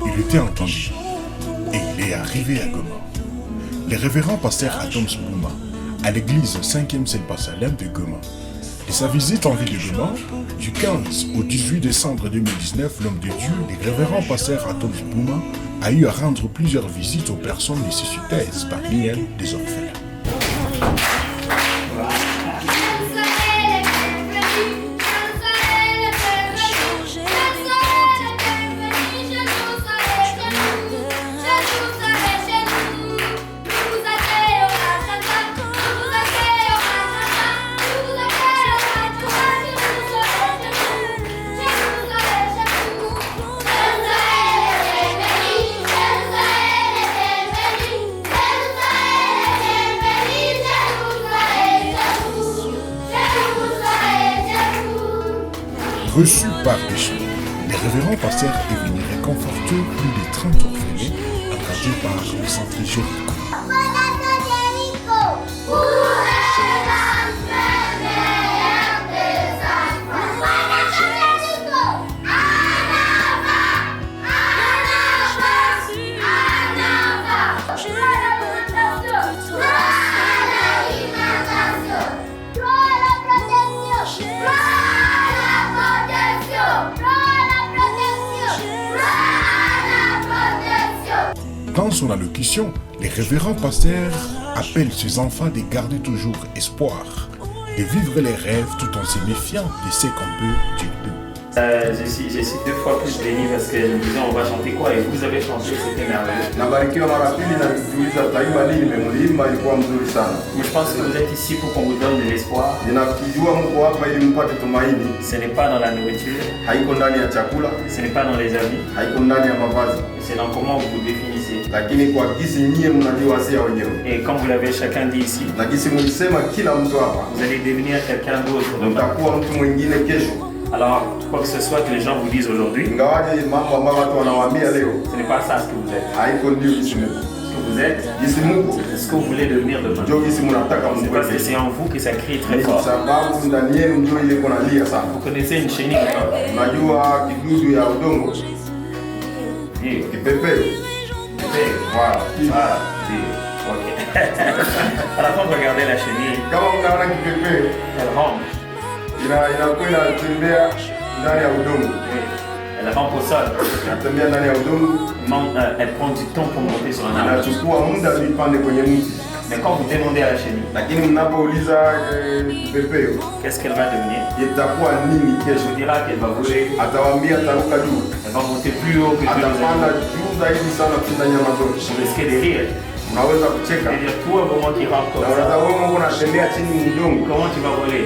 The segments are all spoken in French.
Il était entendu et il est arrivé à Goma. Le révérend pasteur Adams Bouma à l'église 5e Selpa Salem de Goma. Et sa visite en ville de Goma, du 15 au 18 décembre 2019, l'homme de Dieu, le révérend pasteur Adams Bouma, a eu à rendre plusieurs visites aux personnes nécessiteuses, parmi elles des orphelins. Reçu par des chefs, le révérend pasteur est venu réconforter plus de 30 orphelins encadrés par le centre Jéricho. Dans son allocution, le révérend pasteur appelle ses enfants de garder toujours espoir, de vivre les rêves tout en se méfiant de ce qu'on peut dire d'eux. Je suis 2 fois plus béni parce que je me disais on va chanter quoi et vous avez chanté, c'était merveilleux. Moi je pense que vous êtes ici pour qu'on vous donne de l'espoir. Ce n'est pas dans la nourriture, ce n'est pas dans les habits, c'est dans comment vous vous définissez. Et comme vous l'avez chacun dit ici, vous allez devenir quelqu'un d'autre. Alors, quoi que ce soit que les gens vous disent aujourd'hui, ce n'est pas ça ce que vous êtes. Ce que vous êtes, ce que vous voulez devenir demain. C'est parce que c'est en vous que ça crie très fort. Vous connaissez une chenille, Voilà. Ok. À la fin, vous regardez la chenille. Elle rampe. Elle rampe au sol. Elle prend du temps pour monter sur un arbre. Mais quand vous demandez à la chenille, qu'est-ce qu'elle va devenir? Je vous dira qu'elle va voler. Elle va monter plus haut que tous les autres. Vous risquez de rire. C'est-à-dire toi, au moment qui rampe comme ça, comment tu vas voler?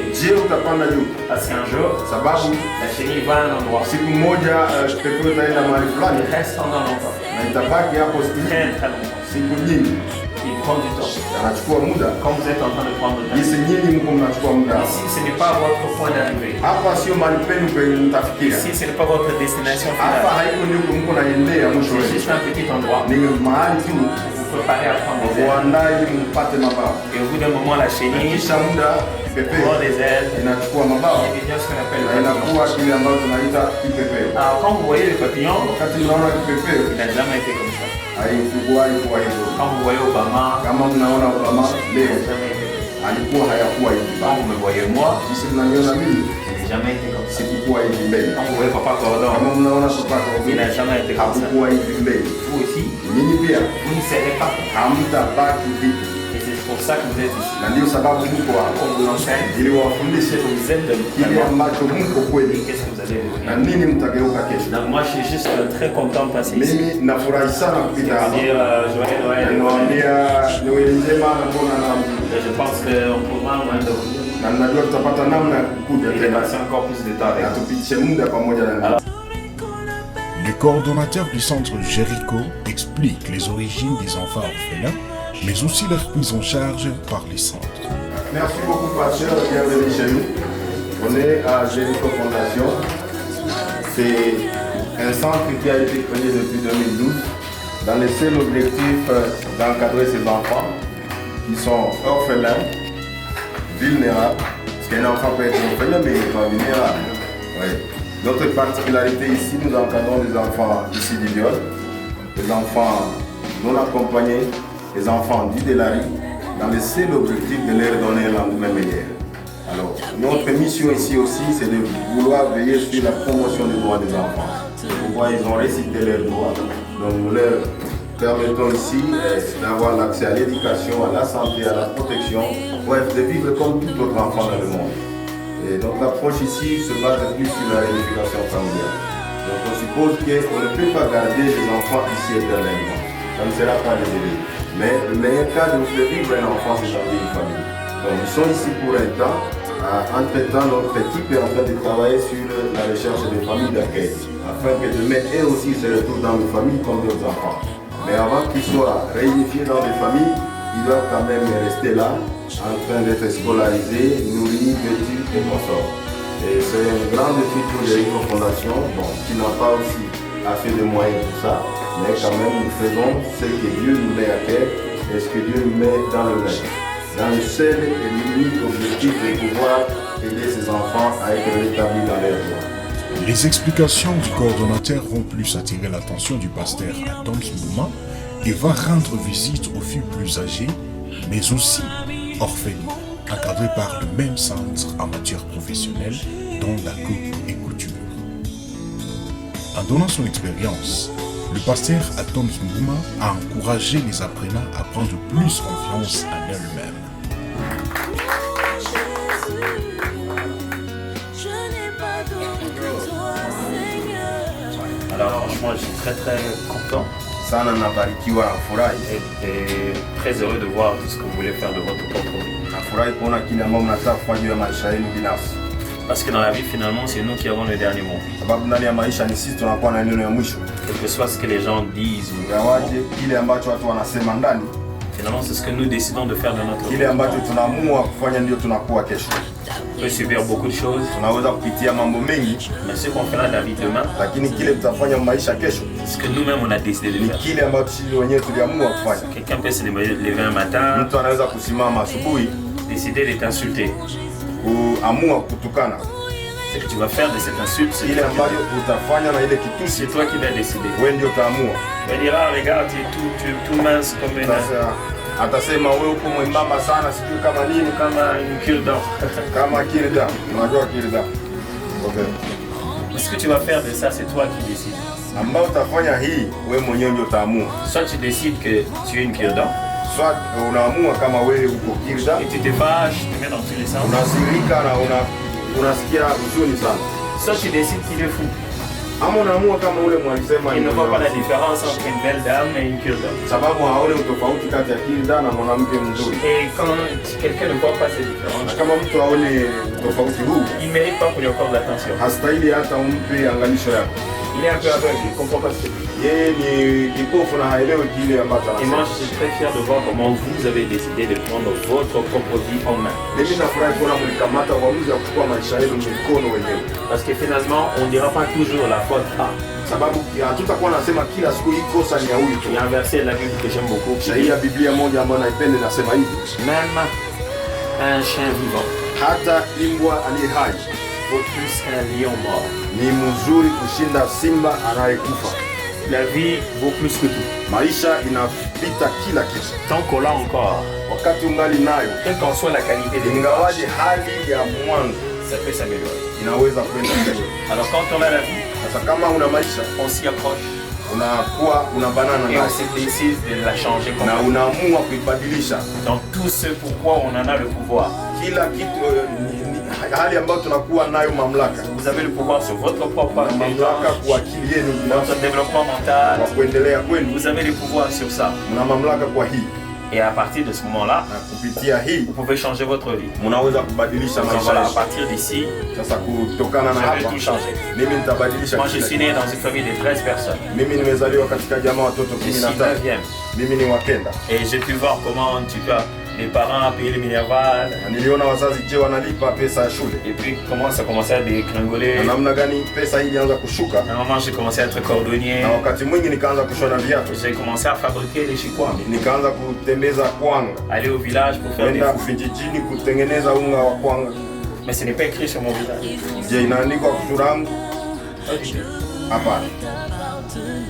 Parce qu'un jour, la chenille va à un endroit. Il reste pendant longtemps. Très très longtemps. Il prend du temps. Quand vous êtes en train de prendre le temps. Ici, ce n'est pas votre point d'arrivée. Ici, ce n'est pas votre destination finale. C'est juste un petit endroit. Préparer à prendre des ailes. Et au bout d'un moment, la chenille prend des ailes et devient ce qu'on appelle le papillon. Alors quand vous voyez le papillon, il n'a jamais été comme ça. Quand vous voyez Obama, il n'a jamais été comme ça. Quand vous me voyez moi, je n'ai jamais été comme ça. Quand vous voyez Papa Cordon, il n'a jamais été comme ça. Vous aussi, vous ne serez pas. Et c'est pour ça que vous êtes ici. On vous enseigne que vous êtes de qu'est-ce que vous allez devenir. Donc moi je suis juste très content de passer ici. Je veux dire joyeux Noël. Je pense qu'on pourra un moment de passer encore plus de temps avec vous. Le coordonnateur du centre Jéricho explique les origines des enfants orphelins, mais aussi leur prise en charge par les centres. Merci beaucoup, pasteur. Bienvenue chez nous. On est à Jéricho Fondation. C'est un centre qui a été créé depuis 2012 dans le seul objectif d'encadrer ces enfants qui sont orphelins, vulnérables. Parce qu'un enfant peut être orphelin, mais il n'est pas vulnérable. Oui. Notre particularité ici, nous encadrons des enfants issus du viol, des enfants non accompagnés, des enfants dits de la rue, dans le seul objectif de leur donner un lendemain meilleur. Alors, notre mission ici aussi, c'est de vouloir veiller sur la promotion des droits des enfants. Pourquoi ils ont récité leurs droits. Donc nous leur permettons ici d'avoir l'accès à l'éducation, à la santé, à la protection, bref, de vivre comme tout autre enfant dans le monde. Et donc l'approche ici se base plus sur la réunification familiale. Donc on suppose qu'on ne peut pas garder les enfants ici éternellement. Ça ne sera pas les aider. Mais le meilleur cas de vivre un enfant, c'est dans une famille. Donc ils sont ici pour un temps. Entre-temps, notre équipe est en train de travailler sur la recherche des familles d'accueil, afin que demain, eux aussi se retrouvent dans les familles comme d'autres enfants. Mais avant qu'ils soient réunifiés dans des familles, ils doivent quand même rester là, en train d'être scolarisés, nourris, vêtus et consorts. Et c'est un grand défi pour les Fondation, qui n'a pas aussi assez de moyens pour ça, mais quand même nous faisons ce que Dieu nous met à cœur et ce que Dieu nous met dans le rêve. Dans le seul et l'unique objectif de pouvoir aider ces enfants à être rétablis dans leur droit. Les explications du coordonnateur vont plus attirer l'attention du pasteur Adams Mbuma et va rendre visite aux filles plus âgées, mais aussi orphelines, encadrées par le même centre en matière professionnelle, dont la coupe et couture. En donnant son expérience, le pasteur Adams Mbuma a encouragé les apprenants à prendre plus confiance en eux-mêmes. Alors franchement, je suis très content et très heureux de voir tout ce que vous voulez faire de votre propre vie. Parce que dans la vie, finalement, c'est nous qui avons le dernier mot. Quel que soit ce que les gens disent ou finalement, c'est ce que nous décidons de faire de notre vie. On peut subir beaucoup de choses, mais ce qu'on fera de la vie demain, c'est ce que nous-mêmes on a décidé de faire. Quelqu'un peut se lever un matin, décider de t'insulter. Ce que tu vas faire de cette insulte, c'est toi qui vas décider. Tu vas dire, ah regarde, tu es tout mince comme une... Atasema wewe uko mwembamba sana sijui kama nini kama kildan. Kama kildan. Unajua kildan. Okay. Ce que tu vas faire de ça, c'est toi qui décides. Ambao utafanya hii wewe mwenyewe ndio utaamua. Soit tu décides que tu es une kildan. Soit unaamua kama wewe uko kildan. Et tu te fâches, tu te mets dans tous les sens. Unasirika na unasikia huzuni sana. Soit tu décides qu'il est fou. Ama unaamua kama ule mwalisema il ne voit pas la différence entre une belle dame et une kildan. Sababu haone utofauti kati ya kildan na mwanamke mzuri. Et quand quelqu'un ne voit pas ces différences, kama mtu haone utofauti huu, il mérite pas qu'on lui accorde l'attention. Hastahili hata umpe angalisho yako. Il est un peu aveugle, il ne comprend pas ce que dit. Yeye ni kipofu na haelewi kile ambacho anasema. Et moi je suis très fier de voir comment vous avez décidé de prendre votre propre vie en main. Mimi nafurahi kuona mlikamata uamuzi wa kuchukua maisha yenu mikono wenyewe. Parce que finalement on ne dira pas toujours la faute à. Sababu hatutakuwa nasema kila siku hii kosa ni ya huyu tu. Il y a un verset de la Bible que j'aime beaucoup. Shairi ya Biblia moja ambayo naipenda nasema hivi. Même un chien vivant, hata imbwa aliye hai, vaut plus qu'un lion mort. Ni mzuri kushinda simba anayekufa. La vie vaut plus que tout. Maisha inapita kila kitu. Tant qu'on l'a encore, wakati ungali nayo, quelle qu'en soit la qualité des ingawaje hali ya mwanzo, ça peut s'améliorer. Inaweza kwenda mbele. Alors quand on a la vie, sasa kama una maisha, on s'y accroche. Unakuwa unabanana nayo. Et on se décide de la changer na unaamua kuibadilisha. Dans tout ce pourquoi on en a le pouvoir. Kila kitu hali ambayo tunakuwa nayo mamlaka. Vous avez le pouvoir sur votre propre mamlaka kwa akili yenu, votre développement mental. Kwa kuendelea kwenu. Vous avez le pouvoir sur ça. Mna mamlaka kwa hii. Et à partir de ce moment-là, vous pouvez changer votre vie. Donc voilà, à partir d'ici, je vais tout changer. Moi, je suis né dans une famille de 13 personnes. Je suis 9e. Et j'ai pu voir comment, en tout cas, les parents payaient le minerval. Et puis comment ça commençait à dégringoler. À un moment j'ai commencé à être cordonnier. J'ai commencé à fabriquer les chikwambi. Aller au village pour faire des fous. Mais ce n'est pas écrit sur mon visage. Hapana.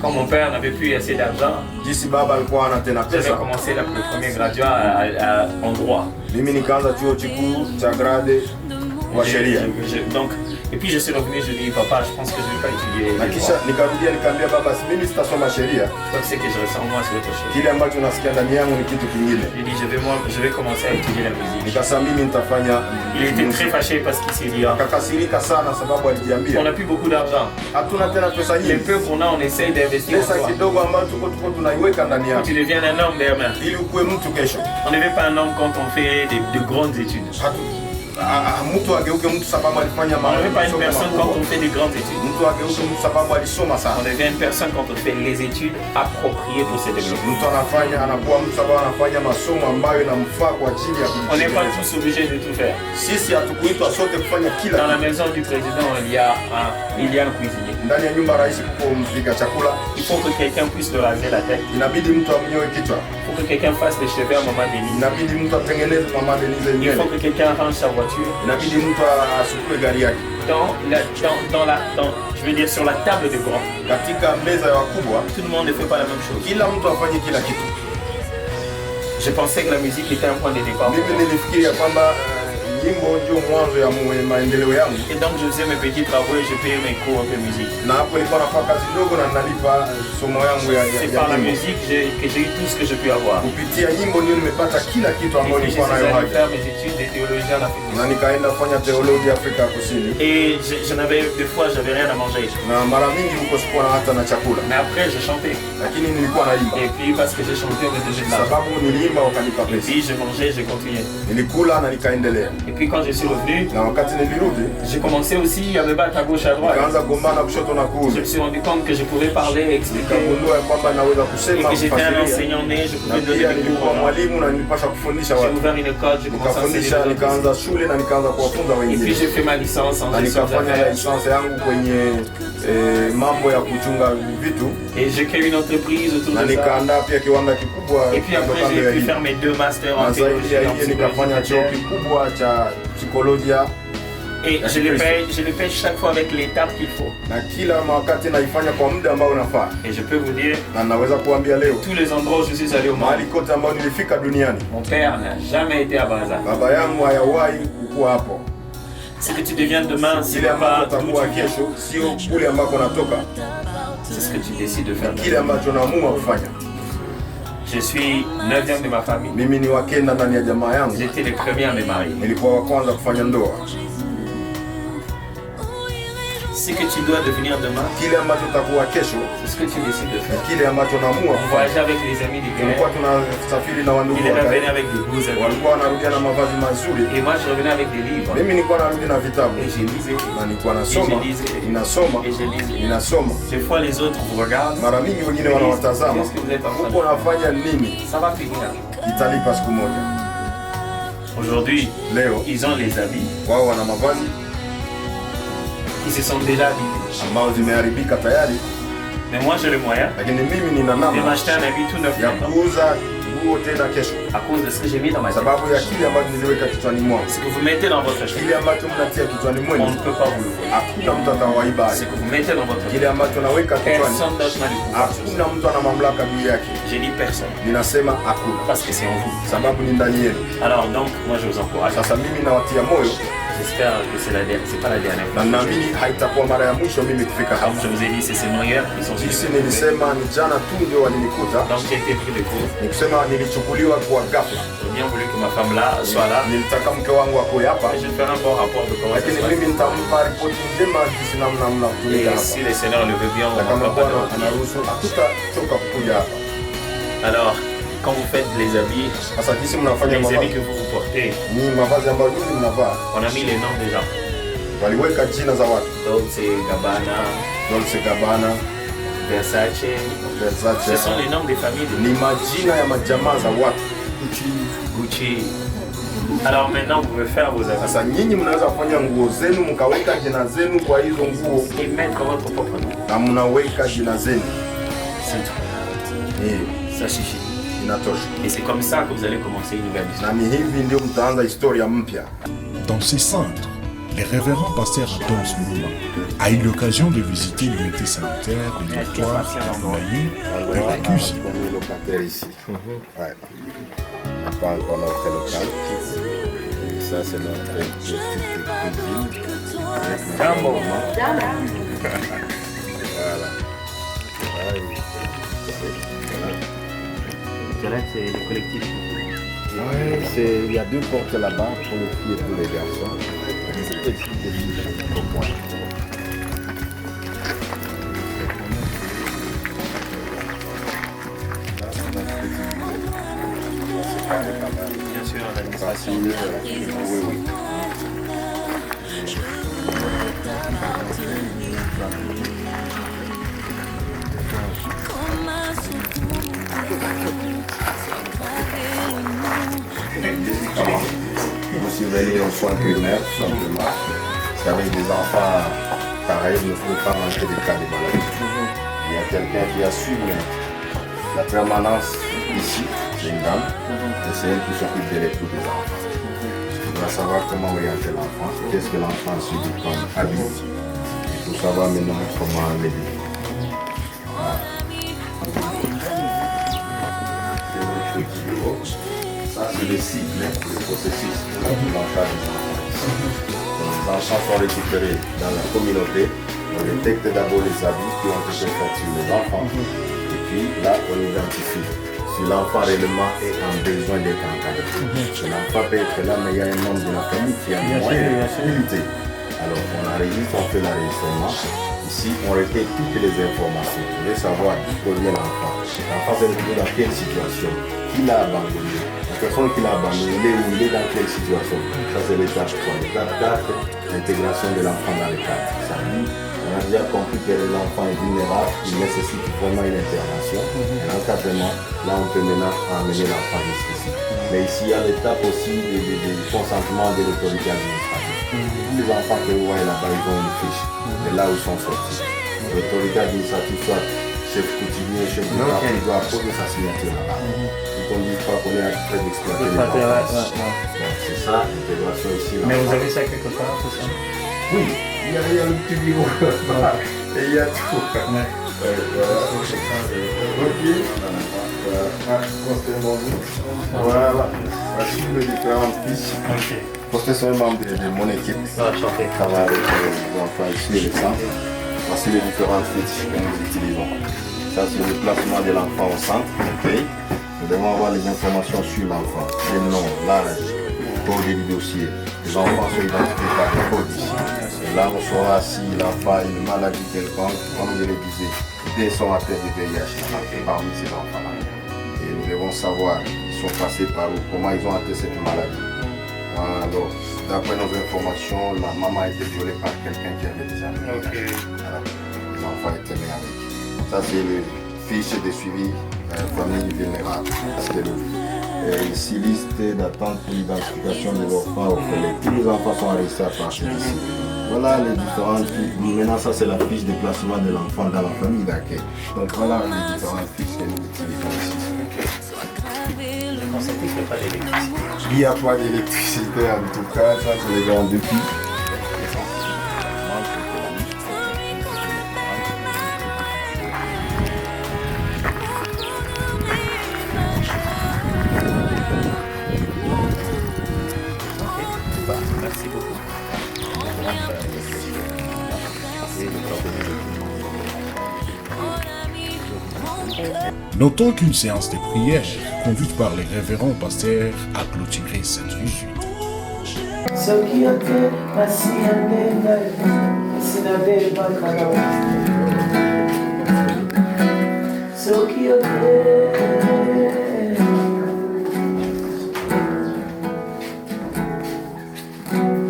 Quand mon père n'avait plus assez d'argent, Jinsi baba alikuwa hana tena j'avais pesa, commencé le premier graduat en droit. mimi nikaanza chuo kikuu cha grade wa sheria. Donc, et puis je suis revenu, je dis papa, je pense que je ne vais pas étudier. Na kisha nikarudia nikaambia baba, mimi sitasoma sheria. Donc c'est que je ressens moi c'est autre chose. Kile ambacho nasikia ndani yangu ni kitu kingine. J'ai dit je vais commencer à étudier la musique. Nikasema mimi nitafanya. Il était très fâché parce qu'il s'est dit akakasirika sana sababu alijiambia on n'a plus beaucoup d'argent. Hatuna tena pesa nyingi. Les peu qu'on a on essaye d'investir. Pesa kidogo ambayo tuko tunaiweka ndani yako. Tu deviens un homme demain. Ili ukuwe mtu kesho. On ne devient pas un homme quand on fait de grandes études. Mtu ageuke mtu sababu alifanya on ne devient pas une personne quand on fait de grandes études. Mtu ageuke mtu sababu alisoma sana. On devient une personne quand on fait les études appropriées pour se développer. Mtu anakuwa mtu sababu anafanya masomo ambayo yanamfaa kwa ajili ya kujiendeleza. On n'est pas tous obligés de tout faire. Sisi hatukuitwa sote kufanya kila kitu. Dans la maison du président il y a un cuisinier. Ndani ya nyumba rais kuko mpika chakula. Il faut que quelqu'un puisse le raser la tête. Inabidi mtu amnyoe kichwa. Il faut que quelqu'un fasse les cheveux à maman Denise. Inabidi mtu atengeneze mama Denise nywele. Il faut que quelqu'un range sa voiture. Inabidi mtu asukue gari yake. Je veux dire sur la table de grands. Katika meza ya wakubwa, tout le monde ne fait pas la même chose. Kila mtu afanye kila kitu. Je pensais que la musique était un point de départ. Mimi nilifikiria kwamba nyimbo ndio mwanzo ya maendeleo yangu. Et donc je faisais mes petits travaux et je payais mes cours de musique. Na hapo nilikuwa nafanya kazi ndogo na nalipa somo yangu ya c'est par la musique que j'ai eu tout ce que je puis avoir. Kupitia nyimbo ndio nimepata kila kitu ambacho nilikuwa nayo hapo. Faire mes études de théologie en Afrique. Na nikaenda kufanya teolojia Afrika Kusini. Et je n'avais des fois j'avais rien à manger. Na mara mingi huko sikuwa na hata na chakula. Mais après j'ai chanté. Lakini nilikuwa naimba. Et puis parce que j'ai chanté on me donnait de l'argent. Sababu niliimba wakanipa pesa. Et puis je mangeais, j'ai continué. Nilikula na nikaendelea. Et puis quand je suis revenu, j'ai commencé aussi à me battre à gauche à droite. Je me suis rendu compte que je pouvais parler, expliquer. Et que j'étais un enseignant né, je pouvais donner des cours. J'ai ouvert une école, j'ai commencé à enseigner. Et puis j'ai fait ma licence en gestion d'affaires. Et j'ai créé une entreprise autour de ça. Et puis après j'ai pu faire mes 2 masters en théologie et en psychologie. Et je le paye chaque fois avec l'étape qu'il faut. Et je peux vous dire, tous les endroits où je suis allé au monde, mon père n'a jamais été à Brazza. Ce que tu deviens demain, c'est pas d'où tu viens. C'est ce que tu décides de faire. Je suis 9e de ma famille. J'étais le premier à me marier. Ce que tu dois devenir demain, c'est ce que tu décides de faire. Voyager avec les amis du cœur. Il revenait avec des beaux amis. Et moi je revenais avec des livres. Et je lisais. Et je lisais. Des fois les autres vous regardent. Qu'est-ce que vous êtes en train de faire? Ça va finir. Aujourd'hui, ils ont les habits. Qui se sont déjà habillés. Mais moi j'ai le moyen de m'acheter un habit tout neuf à cause de ce que j'ai mis dans ma tête. Ce que vous mettez dans votre tête, on ne peut pas vous le voir. Ce que vous mettez dans votre tête, personne d'autre n'a le pouvoir. J'ai dit personne. Parce que c'est en vous. Alors donc, moi je vous encourage. J'espère que c'est pas la dernière fois. Comme je vous ai dit, c'est ces meilleurs qui sont venus. Donc j'ai été pris de court. J'ai bien voulu que ma femme là soit là. Et je vais faire un bon rapport de comment ça se passe. Et si le Seigneur le veut bien, on va pas de. Alors, quand vous faites les habits que vous portez, on a mis les noms des gens. Dolce Gabbana, Versace. Ce sont les noms des familles. Gucci. Alors maintenant vous pouvez faire vos habits. Et mettre votre propre nom. C'est tout. Ça suffit. Et c'est comme ça que vous allez commencer une nouvelle histoire. Dans ces centres, le révérend pasteur Adams Mouma a eu l'occasion de visiter l'unité sanitaire du dortoir d'Aboulaye de la cuisine. On est locataire ici. Ouais. On n'a pas encore notre local. Et ça, c'est notre petite cuisine. Avec notre maman. Voilà. Là, c'est le collectif. Ouais, il y a 2 portes là-bas pour les filles et pour les garçons. C'est des filles pour moi. Bien sûr, l'administration. Oui, oui. Vous surveillez aux soins primaires, tout simplement. Parce qu'avec des enfants pareils, il ne faut pas manquer des cas de maladie. Il y a quelqu'un qui assume la permanence ici, c'est une dame, et c'est elle qui s'occupe de l'écoute des enfants. On doit savoir comment orienter l'enfant, qu'est-ce que l'enfant subit comme habit. Il faut savoir maintenant comment l'aider. Ça, c'est le cycle, le processus de la prise en charge des enfants. Les enfants sont récupérés dans la communauté. On détecte d'abord les abus qui ont été faits sur les enfants. Et puis là, on identifie si l'enfant réellement est en besoin d'être encadré. L'enfant peut être là, mais il y a un membre de la famille qui a moyen de lutter. Alors, on enregistre, on fait l'enregistrement. Ici, on recueille toutes les informations. Vous voulez savoir d'où provient l'enfant. L'enfant s'est retrouvé dans quelle situation. Qui l'a abandonné. La personne qui l'a abandonné, il est dans quelle situation. Ça, c'est l'étape 3. L'étape 4, l'intégration de l'enfant dans le cadre. Ça dit, on a déjà compris que l'enfant est vulnérable, il nécessite vraiment une intervention. Et l'encadrement, là, on peut maintenant amener l'enfant jusqu'ici. Mais ici, il y a l'étape aussi du consentement de l'autorité administrative. Tous les enfants que vous voyez là-bas, ils ont une fiche. Et là où ils sont sortis. L'autorité administrative, soit chef coutumier, chef de quartier, il doit poser sa signature là-bas. Donc on ne dit pas qu'on est en train d'exploiter les enfants. C'est ça, l'intégration ici. Mais vous avez ça quelque part, c'est ça? Oui, il y a le petit bureau là-bas. Et il y a tout. Voilà. Voici les différentes fiches. Parce que c'est un membre de mon équipe qui travaille avec les enfants ici et les centres. Voici les différentes fiches que nous utilisons. Ça, c'est le placement de l'enfant au centre. Okay. Nous devons avoir les informations sur l'enfant, les noms, l'âge, le code du dossier. Les enfants sont identifiés par le code ici. Et là, on saura si l'enfant a une maladie quelconque, comme je le disais, dès son atteints de VIH parmi ces enfants-là. Et nous devons savoir, ils sont passés par où, comment ils ont atteint cette maladie. Alors, d'après nos informations, la maman a été violée par quelqu'un qui avait déjà VIH. Alors, l'enfant était né avec. Ça, c'est le fiche de suivi famille vulnérable. Ici, liste d'attente pour l'identification de l'enfant au foyer. Tous les enfants sont enregistrés à partir d'ici. Voilà les différentes fiches. Maintenant, ça, c'est la fiche de placement de l'enfant dans la famille d'accueil. Donc, voilà les différentes fiches que nous utilisons ici. Il n'y a pas d'électricité en tout cas, ça c'est les grands défis. Merci beaucoup. Notons qu'une séance de prière conduite par les révérends pasteurs a clôturé cette visite.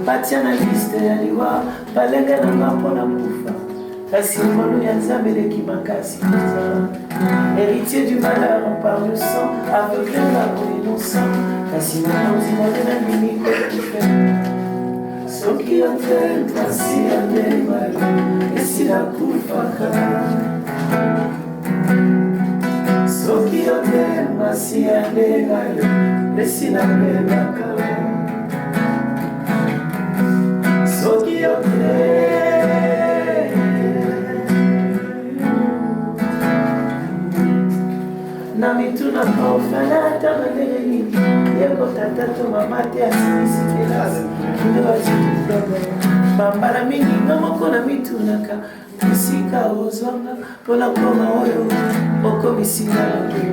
Patia na liste aliwa balenga na mapona kufa kasi monu ya nzambe leki makasi héritier du malheur par le sang aveugle la peau innocent kasi mokonzi monene na nini kokufe soki ote kasi andemalo esila kufaka soki ote kasi andemalo esila bebaka So to mama te asilisi kelasi nde bazituplaga bambala mingi nga moko na mitunaka esika ozwanga mpona koma oyo okomisinga lange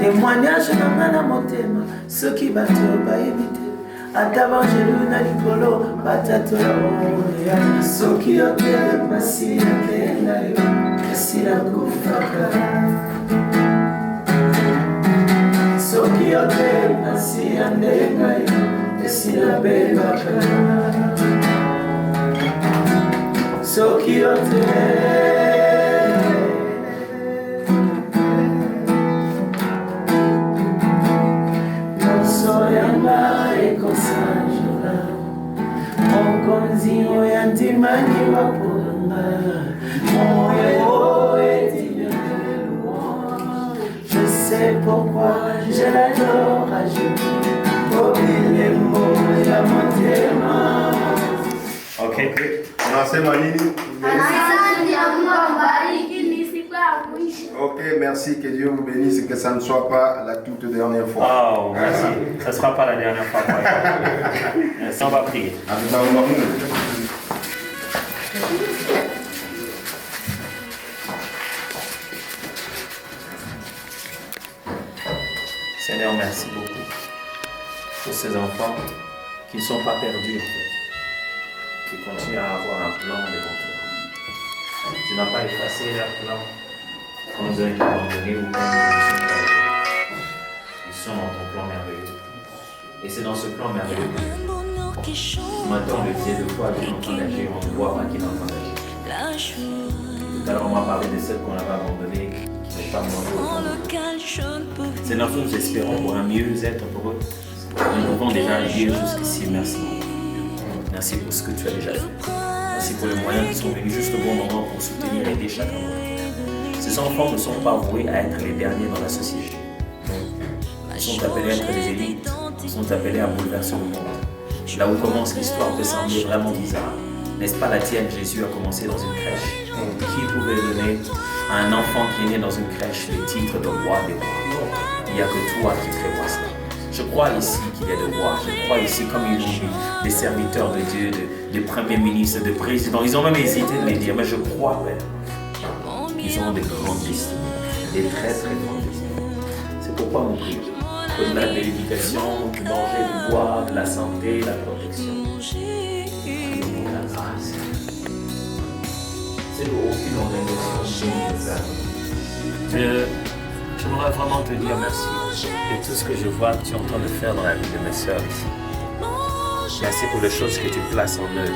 témoignage na nga na motema soki bato bayebi te ata bangelu na likolo batatola oya soki ote masi yakenga yo esila kufaka soki ote masi yandenga yo esila bengaka soki ote soyanga ekosangela mokonzi oyo andimani waponga moyo etinelelo je sais pourquoi je l'adore à genoux au bilemo ya motema. Ok. Unasema nini? Asante ya Mungu ambariki ni siku ya mwisho. Ok, merci, que Dieu vous bénisse et que ça ne soit pas la toute dernière fois. Oh, merci. Ça ne sera pas la dernière fois. Merci, on va prier. Seigneur, merci beaucoup pour ces enfants qui ne sont pas perdus en fait, qui continuent à avoir un plan devant toi. Tu n'as pas effacé leur plan quand nous avons été abandonnés ou quand ils sont dans ton plan merveilleux. Et c'est dans ce plan merveilleux que maintenant le pied de foi qui est en train d'agir, on ne voit pas qu'il est en train d'agir. Tout à l'heure on m'a parlé de celles qu'on avait abandonnées, qui n'ont pas mangé autant de nous. Seigneur, nous espérons pour un mieux-être pour eux. Nous pouvons déjà dire jusqu'ici, merci. Merci pour ce que tu as déjà fait. Merci pour les moyens qui sont venus juste au bon moment pour soutenir et aider chacun d'entre nous. Ces enfants ne sont pas voués à être les derniers dans la société. Ils sont appelés à être des élites. Ils sont appelés à bouleverser le monde. Là où commence l'histoire peut sembler vraiment bizarre. N'est-ce pas, la tienne, Jésus a commencé dans une crèche. Qui pouvait donner à un enfant qui est né dans une crèche le titre de roi des rois? Il n'y a que toi qui prévois cela. Je crois ici qu'il y a des rois. Je crois ici, comme ils ont dit, des serviteurs de Dieu, des premiers ministres, des présidents. Ils ont même hésité de les dire, mais je crois, Père, qu'ils ont des grandes destinées, des très très grandes destinées. C'est pourquoi mon prix, au-delà de l'éducation, du manger, du boire, de la santé, la protection, prions la grâce. C'est aucune organisation de faire. J'aimerais vraiment te dire merci de tout ce que je vois que tu es en train de faire dans la vie de mes sœurs ici. Merci pour les choses que tu places en eux.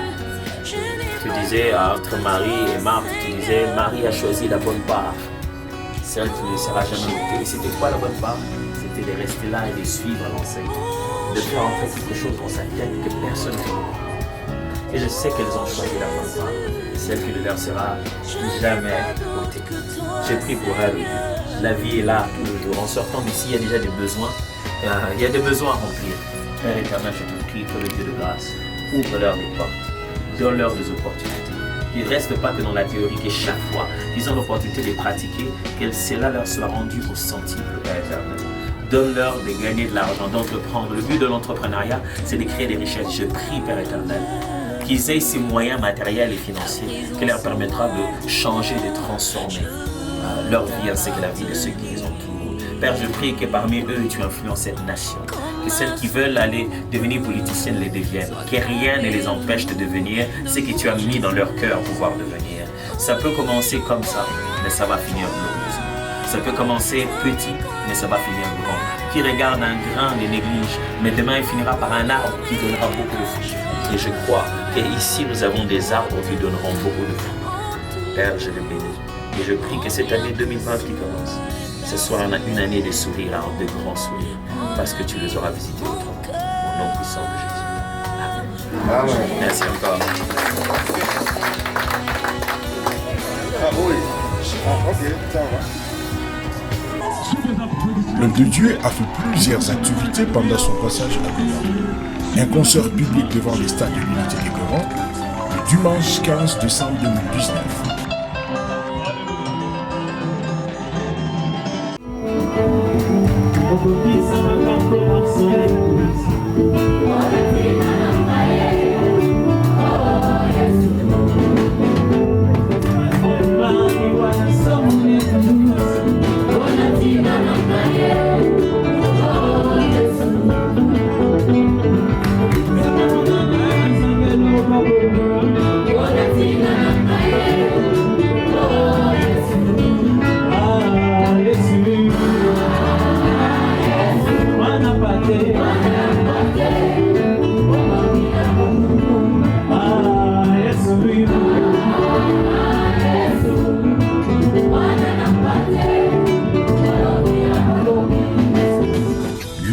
Tu disais entre Marie et Marthe, tu disais Marie a choisi la bonne part, celle qui ne sera jamais goûtée. Et c'était quoi la bonne part? C'était de rester là et de suivre l'enseignement, de faire entrer quelque chose dans sa tête que personne ne peut. Et je sais qu'elles ont choisi la bonne part, celle qui ne leur sera jamais goûtée. J'ai pris pour elles. La vie est là tous les jours. En sortant d'ici, il y a déjà des besoins. Il y a des besoins à remplir. Père éternel, je te prie pour le Dieu de grâce. Ouvre-leur des portes. Donne-leur des opportunités. Ils ne restent pas que dans la théorie, que chaque fois qu'ils ont l'opportunité de pratiquer, que cela leur soit rendu au centime, Père éternel. Donne-leur de gagner de l'argent, d'entreprendre. Le but de l'entrepreneuriat, c'est de créer des richesses. Je prie, Père éternel, qu'ils aient ces moyens matériels et financiers qui leur permettra de changer, de transformer leur vie ainsi que la vie de ceux qui les entourent. Père, je prie que parmi eux, tu influences cette nation. Que celles qui veulent aller devenir politiciennes les deviennent. Que rien ne les empêche de devenir ce que tu as mis dans leur cœur pouvoir devenir. Ça peut commencer comme ça, mais ça va finir glorieusement. Ça peut commencer petit, mais ça va finir grand. Qui regarde un grain les néglige, mais demain il finira par un arbre qui donnera beaucoup de fruits. Et je crois qu'ici nous avons des arbres qui donneront beaucoup de fruits. Père, je le bénis. Et je prie que cette année 2020 qui commence, ce soit une année de sourires, de grands sourires, parce que tu les auras visités au trône. Au nom puissant de Jésus. Amen. Amen. Merci encore. L'homme de Dieu a fait plusieurs activités pendant son passage à Goma. Un concert public devant les stades de l'unité des Goma, le dimanche 15 décembre 2019. Okoki sama kako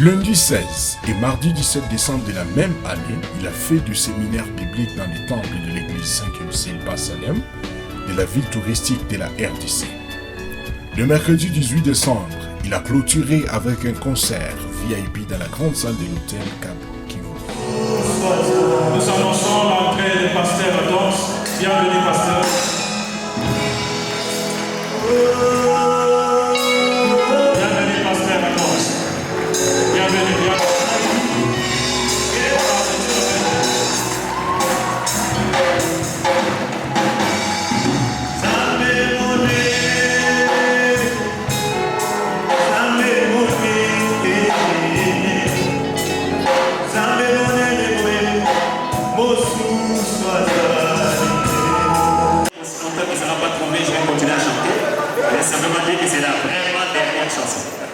Lundi 16 et mardi 17 décembre de la même année, il a fait du séminaire biblique dans les temples de l'église 5e Silpa Salem, de la ville touristique de la RDC. Le mercredi 18 décembre, il a clôturé avec un concert VIP dans la grande salle de l'hôtel Cap Kivu. Nous annonçons l'entrée du pasteur Adams. Bienvenue, pasteur. Bienvenue, pasteur Adams. Bienvenue, bienvenue. Je vais continuer à chanter, mais ça veut pas dire que c'est la vraiment dernière chanson.